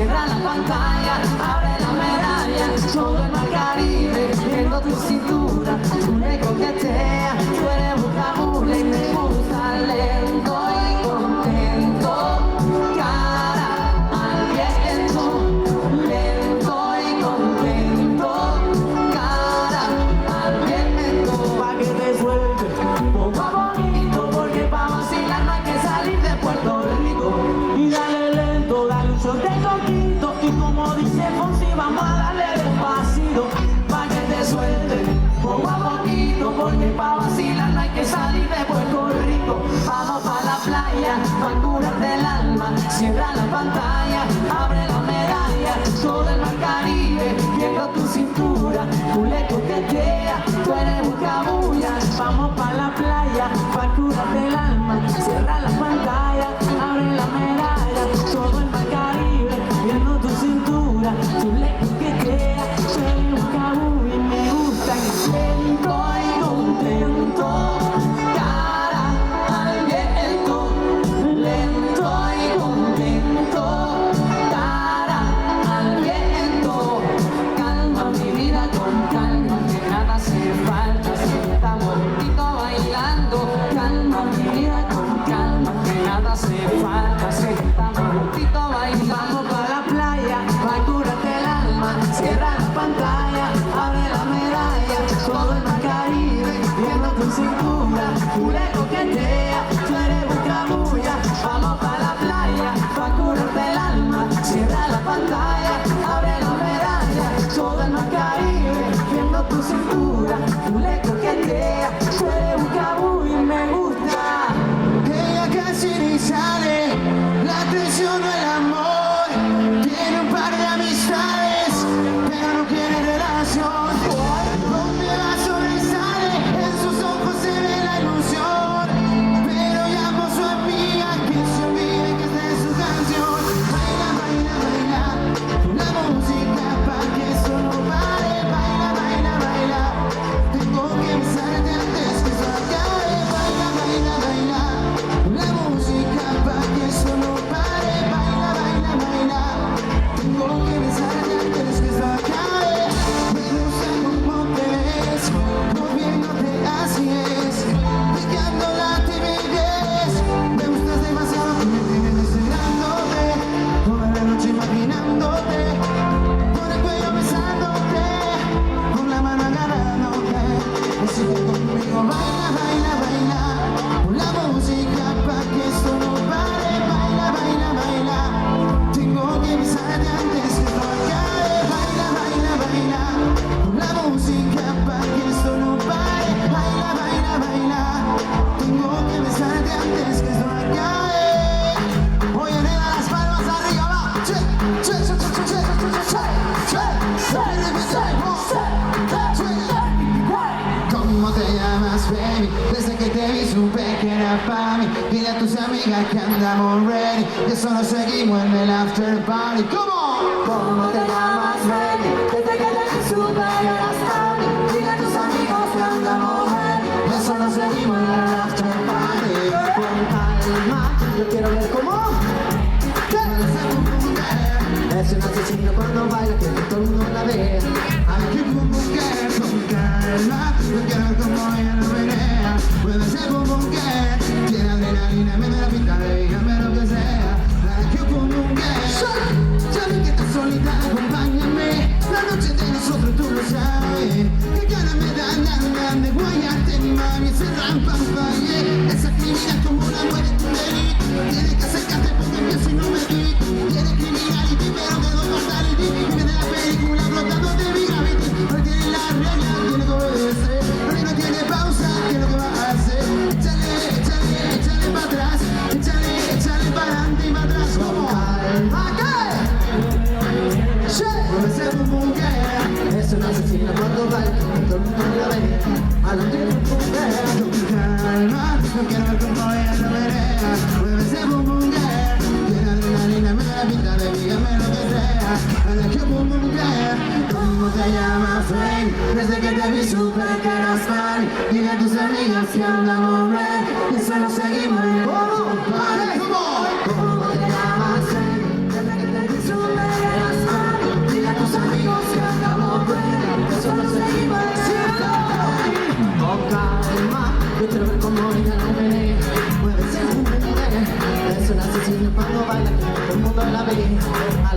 cierra la pantalla, abre la medalla, todo el mar Caribe, viendo tu cintura, tú me coqueteas, tú eres vocabulario y me gusta lento y contento, cara al viento, lento y contento, cara al viento, pa' que te suelte, poco a poquito, porque pa' vacilar no hay que salir de Puerto Rico, y dale lento, dale un shot de coquito, y como dice Fonsi, vamos a darle despacito, pa' que te suelte, poco a poquito, porque pa' vacilar no hay que salir de Puerto Rico, vamos pa' la playa, pa' curarte el alma, cierra la pantalla, abre la medalla, todo el mar Caribe, viendo tu cintura, tú le coqueteas, tú eres buscabulla, vamos pa' la playa, pa' curarte el alma, cierra la pantalla, abre la medalla, todo el mar Caribe, viendo tu cintura, tú le coqueteas, tú eres buscabulla y me gusta que siento y contento, cara al viento, lento y contento, cara al viento, calma mi vida con calma, que nada hace falta, si estamos juntitos bailando, calma mi vida con calma, que nada hace falta, si estamos juntitos bailando, vamos pa' la playa, pa' curarte el alma, cierra la pantalla, abre la medalla, todo el mar Caribe, viendo tu cintura, tú le coqueteas, tú eres buscabulla, vamos pa' la playa, pa' curarte el alma, cierra la pantalla, abre la medalla, todo el mar Caribe, viendo tu cintura, tú le coqueteas, tú eres buscabulla y me gusta. Ella casi ni sale, la atención o el amor, tiene un par de amistades, pero no quiere relación. Donde va sobresale, en sus ojos se ve la ilusión, pero llamo a su amiga que se olvide que esta es su canción. Baila, baila, baila, la música pa' que eso no pare. Baila, baila, baila, tengo que besarte antes que eso acabe. Baila, baila, baila, la música pa' que eso no pare. Baila, baila, baila, tengo que besarte antes que eso acabe. Me gusta cómo te ves, moviéndote así es, picando la timidez. Me gustas demasiado, tú me tienes deseándote, toda la noche imaginándote, por el cuello besándote, con la mano agarrándote. Así que conmigo baila, baila, baila, con la música pa' que esto no pare. Baila, baila, baila, tengo que besarte antes que esto acabe. Baila, baila, baila, con la música pa' que esto no pare. Baila, baila, baila, tengo que besarte antes que esto acabe. Oye, nena, las palmas arriba, va. Che, che, che, che, che, che, ¿cómo te llamas, baby? Desde que te vi supe que era pa' mí. Dile a tus amigas que andamos ready, que solo seguimos en el after party. ¿Cómo te llamas, baby? Desde que te vi supe que eras pa' mí. Dile a tus amigos que andamos ready, que solo seguimos en el after party. Con calma, yo quiero ver cómo es un asesino cuando baila, que todo el mundo la vea. Ay, que boom boom girl, con calma, yo quiero ver cómo ella lo menea. Puede ser boom boom girl, tiene adrenalina, me da la pinta de dígame lo que sea. Ay, que boom boom girl, ya vi que estás solita, acompáñame. La noche de nosotros tú lo sabes. Que ganas me dan de guayarte, mi mami, ese rampa falle. Esa criminal como una muerte tu delito. Tienes que acercarte porque empiezo y no me quito. Tienes criminality, pero te doy mortality. Vive de la película flotando de mi gravity. Hoy tiene la regla, tiene que obedecer. Hoy no tiene pausa, ¿qué es lo que va a hacer? Échale, échale, échale para atrás. Échale, échale para adelante y para atrás. Como acá. Puede ser un bunker, es un asesino cuando baila, todo el mundo la ve. A lo que es un bunker. Con calma, no quiero ver cómo ella lo menea. Puede ser boom boom girl, tiene adrenalina, me da la pinta de dígame lo que sea. A la que boom boom girl, ¿cómo te llamas, baby? Desde que te vi supe que eras fan. Dile a tus amigas que andamos red, que solo seguimos en el party. ¿Cómo te llamas, baby? Desde que te vi supe la vi, a